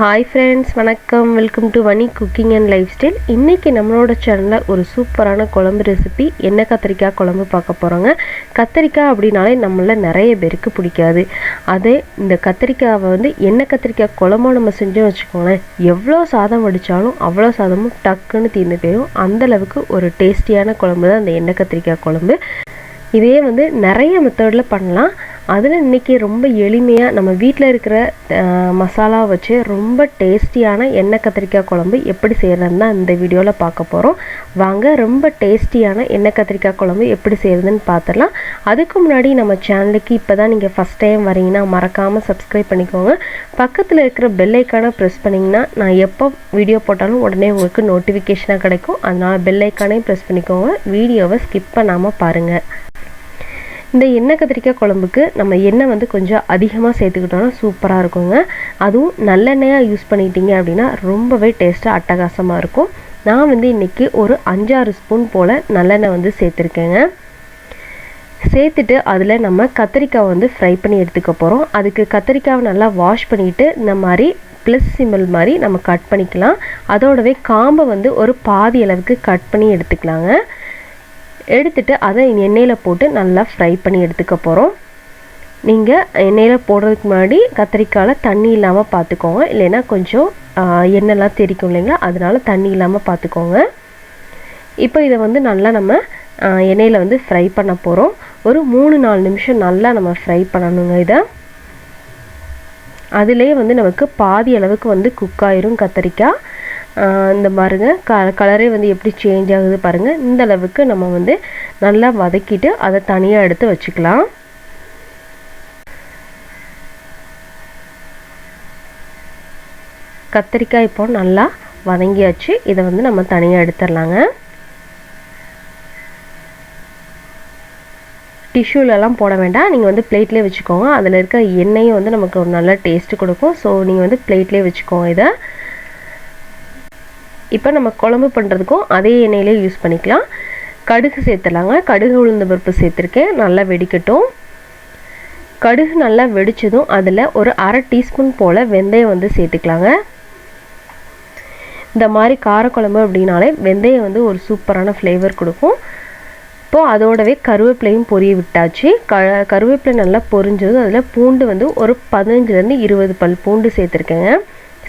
Hi friends, வணக்கம். Welcome to vanicooking and lifestyle. இன்னைக்கு நம்மளோட சேனல்ல ஒரு சூப்பரான குழம்பு ரெசிபி எண்ணெய் கத்திரிக்காய் குழம்பு பார்க்க போறோங்க. கத்திரிக்காய் அப்படினாலே நம்மள நிறைய பேருக்கு பிடிக்காது. அதே இந்த கத்திரிக்காவை எண்ணெய் கத்திரிக்காய் குழம்பு நம்ம செஞ்சோம் வச்சுக்கோங்களேன், எவ்வளோ சாதம் வடிச்சாலும் அவ்வளோ சாதமும் டக்குன்னு தீர்ந்து போயிடும். அந்த அளவுக்கு ஒரு டேஸ்டியான குழம்பு தான் இந்த எண்ணெய் கத்திரிக்காய் குழம்பு. இதே நிறைய மெத்தடில் பண்ணலாம். அதில் இன்றைக்கி ரொம்ப எளிமையாக நம்ம வீட்டில் இருக்கிற மசாலா வச்சு ரொம்ப டேஸ்டியான எண்ணெய் கத்திரிக்காய் குழம்பு எப்படி செய்கிறதுன்னு தான் இந்த வீடியோவில் பார்க்க போகிறோம். வாங்க ரொம்ப டேஸ்டியான எண்ணெய் கத்திரிக்காய் குழம்பு எப்படி செய்கிறதுன்னு பார்த்துடலாம். அதுக்கு முன்னாடி நம்ம சேனலுக்கு இப்போ தான் நீங்கள் ஃபஸ்ட் டைம் வரீங்கன்னா மறக்காமல் சப்ஸ்கிரைப் பண்ணிக்கோங்க. பக்கத்தில் இருக்கிற பெல் ஐக்கானை ப்ரெஸ் பண்ணிங்கன்னா நான் எப்போ வீடியோ போட்டாலும் உடனே உங்களுக்கு நோட்டிஃபிகேஷனாக கிடைக்கும். அதனால் பெல் ஐக்கானையும் ப்ரெஸ் பண்ணிக்கோங்க. வீடியோவை ஸ்கிப் பண்ணாமல் பாருங்கள். இந்த எண்ணெய் கத்திரிக்காய் குழம்புக்கு நம்ம எண்ணெய் கொஞ்சம் அதிகமாக சேர்த்துக்கிட்டோம்னா சூப்பராக இருக்குங்க. அதுவும் நல்லெண்ணெயாக யூஸ் பண்ணிட்டீங்க அப்படின்னா ரொம்பவே டேஸ்ட்டாக அட்டகாசமாக இருக்கும். நான் இன்றைக்கி ஒரு 5-6 ஸ்பூன் போல் நல்லெண்ணெய் சேர்த்துருக்கேங்க. சேர்த்துட்டு அதில் நம்ம கத்திரிக்காய் ஃப்ரை பண்ணி எடுத்துக்க போகிறோம். அதுக்கு கத்திரிக்காவை நல்லா வாஷ் பண்ணிவிட்டு இந்த மாதிரி ப்ளஸ் சிம்பிள் மாதிரி நம்ம கட் பண்ணிக்கலாம். அதோடவே காம்பை ஒரு பாதி அளவுக்கு கட் பண்ணி எடுத்துக்கலாங்க. எடுத்துட்டு அதை எண்ணெயில் போட்டு நல்லா ஃப்ரை பண்ணி எடுத்துக்க போகிறோம். நீங்கள் எண்ணெயில் போடுறதுக்கு முன்னாடி கத்திரிக்காயில் தண்ணி இல்லாமல் பார்த்துக்கோங்க, இல்லைன்னா கொஞ்சம் எண்ணெய்லாம் தெரிக்கும் இல்லைங்களா, அதனால தண்ணி இல்லாமல் பார்த்துக்கோங்க. இப்போ இதை நல்லா நம்ம எண்ணெயில் ஃப்ரை பண்ண போகிறோம். ஒரு 3-4 நிமிஷம் நல்லா நம்ம ஃப்ரை பண்ணணுங்க. இதை அதிலே நமக்கு பாதி அளவுக்கு குக் ஆயிரும் கத்திரிக்காய். இந்த பாருங்க கலரே எப்படி சேஞ்ச் ஆகுது பாருங்கள். இந்த அளவுக்கு நம்ம நல்லா வதக்கிட்டு அதை தனியாக எடுத்து வச்சுக்கலாம். கத்திரிக்காய் இப்போ நல்லா வதங்கியாச்சு. இதை நம்ம தனியாக எடுத்துடலாங்க. டிஷ்யூலெலாம் போட வேண்டாம், நீங்கள் பிளேட்லேயே வச்சுக்கோங்க. அதில் இருக்க எண்ணெயும் நமக்கு ஒரு நல்ல டேஸ்ட்டு கொடுக்கும். ஸோ நீங்கள் பிளேட்லேயே வச்சுக்கோங்க. இதை இப்போ நம்ம குழம்பு பண்ணுறதுக்கும் அதே எண்ணெயிலே யூஸ் பண்ணிக்கலாம். கடுகு சேர்த்துலாங்க. கடுகு உளுந்த பருப்பு சேர்த்துருக்கேன். நல்லா வெடிக்கட்டும். கடுகு நல்லா வெடிச்சதும் அதில் ஒரு 1/2 டீஸ்பூன் போல் வெந்தயம் சேர்த்துக்கலாங்க. இந்த மாதிரி காரக்குழம்பு அப்படின்னாலே வெந்தயம் ஒரு சூப்பரான ஃப்ளேவர் கொடுக்கும். இப்போது அதோடவே கருவேப்பிலையும் பொரிய விட்டாச்சு. கருவேப்பிலை நல்லா பொரிஞ்சதும் அதில் பூண்டு ஒரு 15-20 பல் பூண்டு சேர்த்துருக்கேங்க.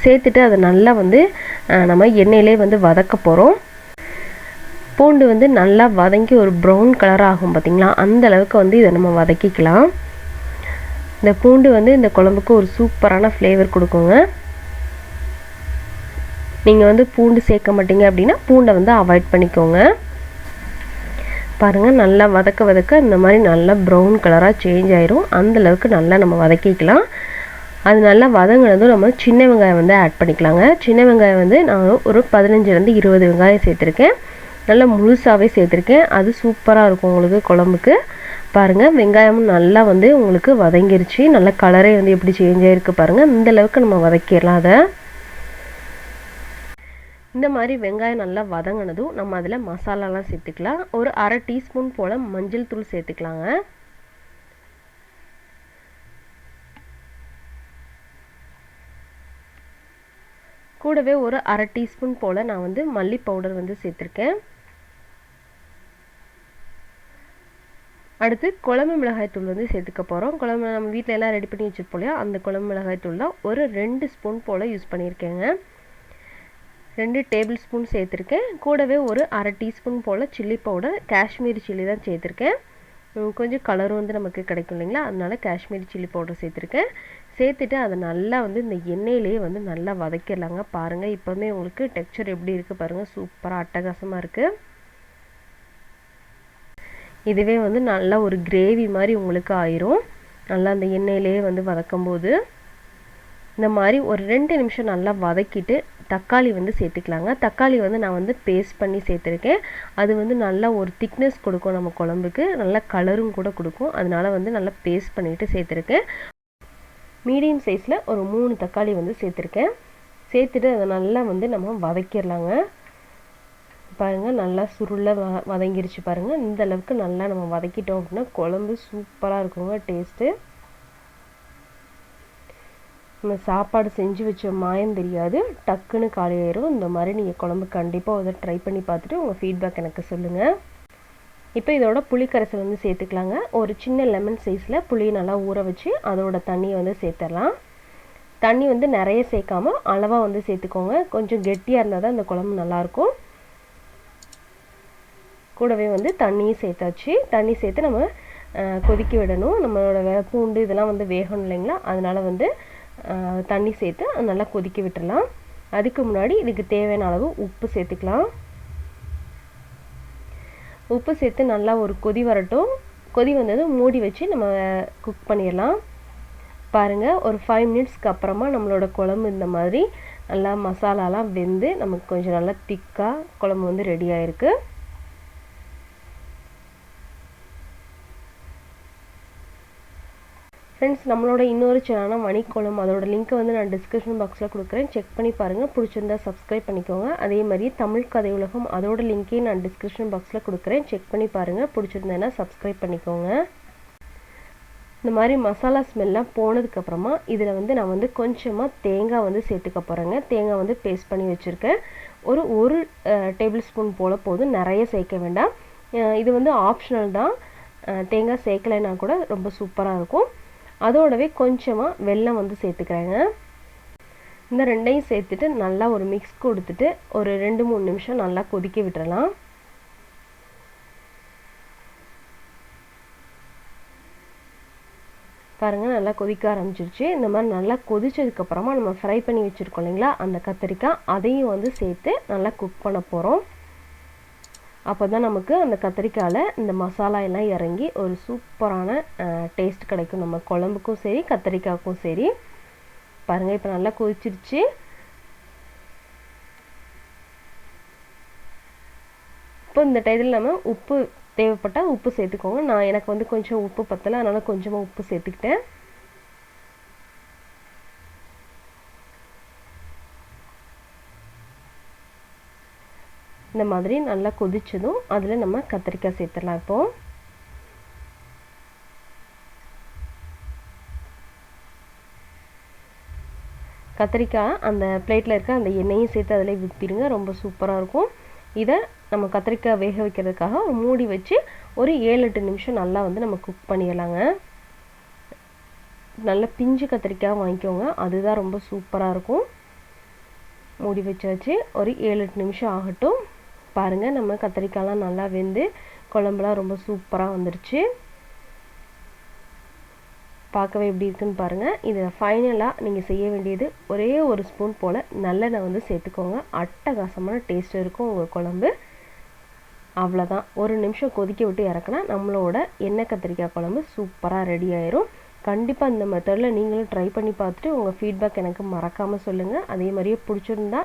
சேர்த்துட்டு அதை நல்லா நம்ம எண்ணெயிலே வதக்க போகிறோம். பூண்டு நல்லா வதங்கி ஒரு ப்ரௌன் கலர் ஆகும் பார்த்திங்களா, அந்த அளவுக்கு இதை நம்ம வதக்கிக்கலாம். இந்த பூண்டு இந்த குழம்புக்கு ஒரு சூப்பரான ஃப்ளேவர் கொடுக்குங்க. நீங்கள் பூண்டு சேர்க்க மாட்டீங்க அப்படின்னா பூண்டை அவாய்ட் பண்ணிக்கோங்க. பாருங்கள், நல்லா வதக்க இந்த மாதிரி நல்லா ப்ரௌன் கலராக சேஞ்ச் ஆயிரும். அந்தளவுக்கு நல்லா நம்ம வதக்கிக்கலாம். அது நல்லா வதங்கினதும் நம்ம சின்ன வெங்காயம் ஆட் பண்ணிக்கலாங்க. சின்ன வெங்காயம் நான் ஒரு 15-20 வெங்காயம் சேர்த்துருக்கேன். நல்லா முழுசாகவே சேர்த்துருக்கேன். அது சூப்பராக இருக்கும் உங்களுக்கு குழம்புக்கு. பாருங்கள், வெங்காயமும் நல்லா உங்களுக்கு வதங்கிருச்சு. நல்லா கலரே எப்படி சேஞ்ச் ஆகிருக்கு பாருங்கள். இந்த அளவுக்கு நம்ம வதக்கிடலாம். அதை இந்த மாதிரி வெங்காயம் நல்லா வதங்கினதும் நம்ம அதில் மசாலாலாம் சேர்த்துக்கலாம். ஒரு 1/2 டீஸ்பூன் போல் மஞ்சள் தூள் சேர்த்துக்கலாங்க. கூடவே ஒரு 1/2 டீஸ்பூன் போல் நான் மல்லி பவுடர் சேர்த்துருக்கேன். அடுத்து குழம்பு மிளகாய் தூள் சேர்த்துக்க போகிறோம். குழம்பு நம்ம வீட்டில் எல்லாம் ரெடி பண்ணி வச்சுருப்போம் இல்லையா, அந்த குழம்பு மிளகாய் தூள் தான் ஒரு 2 ஸ்பூன் போல் யூஸ் பண்ணியிருக்கேங்க. 2 டேபிள் ஸ்பூன் சேர்த்துருக்கேன். கூடவே ஒரு 1/2 டீஸ்பூன் போல் சில்லி பவுடர், காஷ்மீரி சில்லி தான் சேர்த்துருக்கேன். கொஞ்சம் கலரும் நமக்கு கிடைக்கும் இல்லைங்களா, அதனால காஷ்மீரி சில்லி பவுடர் சேர்த்துருக்கேன். சேர்த்துட்டு அதை நல்லா இந்த எண்ணெயிலே நல்லா வதக்கிடலாங்க. பாருங்கள், இப்போவுமே உங்களுக்கு டெக்ஸ்சர் எப்படி இருக்குது பாருங்கள், சூப்பராக அட்டகாசமாக இருக்குது. இதுவே நல்லா ஒரு கிரேவி மாதிரி உங்களுக்கு ஆயிரும். நல்லா அந்த எண்ணெயிலே வதக்கும் போது இந்த மாதிரி ஒரு 2 நிமிஷம் நல்லா வதக்கிட்டு தக்காளி சேர்த்துக்கலாங்க. தக்காளி நான் பேஸ்ட் பண்ணி சேர்த்துருக்கேன். அது நல்லா ஒரு திக்னஸ் கொடுக்கும் நம்ம குழம்புக்கு, நல்லா கலரும் கூட கொடுக்கும். அதனால நல்லா பேஸ்ட் பண்ணிவிட்டு சேர்த்துருக்கேன். மீடியம் சைஸில் ஒரு 3 தக்காளி சேர்த்துருக்கேன். சேர்த்துட்டு அதை நல்லா நம்ம வதக்கிடலாங்க. பாருங்கள், நல்லா சுருள வதங்கிருச்சு பாருங்கள். இந்த அளவுக்கு நல்லா நம்ம வதக்கிட்டோம் அப்படின்னா குழம்பு சூப்பராக இருக்குங்க டேஸ்ட்டு. நம்ம சாப்பாடு செஞ்சு வச்ச மாயம் தெரியாது, டக்குன்னு காலியாயிரும். இந்த மாதிரி நீங்கள் குழம்பு கண்டிப்பாக அதை ட்ரை பண்ணி பார்த்துட்டு உங்கள் ஃபீட்பேக் எனக்கு சொல்லுங்கள். இப்போ இதோட புளி கரைசல் வந்து சேர்த்துக்கலாங்க. ஒரு சின்ன லெமன் சைஸில் புளியை நல்லா ஊற வச்சு அதோட தண்ணியை வந்து சேர்த்துடலாம். தண்ணி வந்து நிறைய சேர்க்காம அளவாக வந்து சேர்த்துக்கோங்க. கொஞ்சம் கெட்டியாக இருந்தால் தான் இந்த குழம்பு நல்லாயிருக்கும். கூடவே வந்து தண்ணியும் சேர்த்தாச்சு. தண்ணி சேர்த்து நம்ம கொதிக்க விடணும். நம்மளோட பூண்டு இதெல்லாம் வந்து வேகணும் இல்லைங்களா, அதனால் வந்து தண்ணி சேர்த்து நல்லா கொதிக்க விட்டுடலாம். அதுக்கு முன்னாடி இதுக்கு தேவையான அளவு உப்பு சேர்த்துக்கலாம். உப்பு சேர்த்து நல்லா ஒரு கொதி வரட்டும். கொதி வந்ததும் மூடி வச்சு நம்ம குக் பண்ணிடலாம். பாருங்கள், ஒரு 5 மினிட்ஸ்க்கு அப்புறமா நம்மளோட குழம்பு இந்த மாதிரி நல்லா மசாலாலாம் வெந்து நமக்கு கொஞ்சம் நல்லா திக்காக குழம்பு வந்து ரெடி ஆகிருக்கு. ஃப்ரெண்ட்ஸ், நம்மளோட இன்னொரு சேனலான வனிக்குழம்பு, அதோட லிங்க்கை வந்து நான் டிஸ்கிரிப்ஷன் பாக்ஸில் கொடுக்குறேன். செக் பண்ணி பாருங்கள். பிடிச்சிருந்தா சப்ஸ்கிரைப் பண்ணிக்கோங்க. அதே மாதிரி தமிழ் கதை உலகம், அதோட லிங்க்கையும் நான் டிஸ்கிரிப்ஷன் பாக்ஸில் கொடுக்குறேன். செக் பண்ணி பாருங்கள். பிடிச்சிருந்தேன்னா சப்ஸ்கிரைப் பண்ணிக்கோங்க. இந்த மாதிரி மசாலா ஸ்மெல்லாம் போனதுக்கப்புறமா இதில் வந்து நான் வந்து கொஞ்சமாக தேங்காய் வந்து சேர்த்துக்க போகிறேங்க. தேங்காய் வந்து பேஸ்ட் பண்ணி வச்சுருக்கேன். ஒரு டேபிள் ஸ்பூன் போல் போதும், நிறைய சேர்க்க வேண்டாம். இது வந்து ஆப்ஷனல் தான். தேங்காய் சேர்க்கலைன்னா கூட ரொம்ப சூப்பராக இருக்கும். அதோடவே கொஞ்சமாக வெல்லம் வந்து சேர்த்துக்கிறேங்க. இந்த ரெண்டையும் சேர்த்துட்டு நல்லா ஒரு மிக்ஸ் கொடுத்துட்டு ஒரு 2-3 நிமிஷம் நல்லா கொதிக்க விட்டுறலாம். பாருங்கள், நல்லா கொதிக்க ஆரம்பிச்சிருச்சு. இந்த மாதிரி நல்லா கொதிச்சதுக்கப்புறமா நம்ம ஃப்ரை பண்ணி வச்சுருக்கோம் இல்லைங்களா, அந்த கத்திரிக்காய், அதையும் வந்து சேர்த்து நல்லா குக் பண்ண போகிறோம். அப்போ தான் நமக்கு அந்த கத்திரிக்காயில் இந்த மசாலா எல்லாம் இறங்கி ஒரு சூப்பரான டேஸ்ட் கிடைக்கும், நம்ம குழம்புக்கும் சரி கத்திரிக்காய்க்கும் சரி. பாருங்கள், இப்போ நல்லா கொதிச்சிருச்சு. இப்போ இந்த டைத்தில் நம்ம உப்பு தேவைப்பட்டால் உப்பு சேர்த்துக்கோங்க. எனக்கு வந்து கொஞ்சம் உப்பு பத்தலை, அதனால் கொஞ்சமாக உப்பு சேர்த்துக்கிட்டேன். இந்த மாதிரி நல்லா கொதிச்சதும் அதில் நம்ம கத்திரிக்காய் சேர்த்துடலாம். இப்போது கத்திரிக்காய் அந்த பிளேட்டில் இருக்க அந்த எண்ணெயும் சேர்த்து அதில் ஊற்றிடுங்க. ரொம்ப சூப்பராக இருக்கும். இதை நம்ம கத்திரிக்காய் வேக வைக்கிறதுக்காக மூடி வச்சு ஒரு 7-8 நிமிஷம் நல்லா வந்து நம்ம குக் பண்ணிடலாங்க. நல்ல பிஞ்சு கத்திரிக்காய் வாங்கிக்கோங்க, அதுதான் ரொம்ப சூப்பராக இருக்கும். மூடி வச்சாச்சு. ஒரு 7-8 நிமிஷம் ஆகட்டும். பாருங்கள், நம்ம கத்திரிக்காயெலாம் நல்லா வெந்து குழம்புலாம் ரொம்ப சூப்பராக வந்துடுச்சு. பார்க்கவே எப்படி இருக்குன்னு பாருங்கள். இதில் ஃபைனலாக நீங்கள் செய்ய வேண்டியது ஒரே ஒரு ஸ்பூன் போல் நல்லெண்ணெய் வந்து சேர்த்துக்கோங்க. அட்டகாசமான டேஸ்ட் இருக்கும் உங்கள் குழம்பு. அவ்வளோதான். ஒரு நிமிஷம் கொதிக்க விட்டு இறக்குனா நம்மளோட எண்ணெய் கத்திரிக்காய் குழம்பு சூப்பராக ரெடி ஆயிரும். கண்டிப்பாக இந்த மெத்தடில் நீங்களும் ட்ரை பண்ணி பார்த்துட்டு உங்கள் ஃபீட்பேக் எனக்கு மறக்காமல் சொல்லுங்கள். அதே மாதிரியே பிடிச்சிருந்தா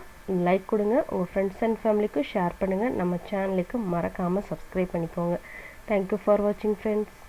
லைக் கொடுங்க, உங்கள் ஃப்ரெண்ட்ஸ் அண்ட் ஃபேமிலிக்கும் ஷேர் பண்ணுங்கள். நம்ம சேனலுக்கு மறக்காமல் சப்ஸ்கிரைப் பண்ணிக்கோங்க. தேங்க்யூ ஃபார் வாட்சிங் ஃப்ரெண்ட்ஸ்.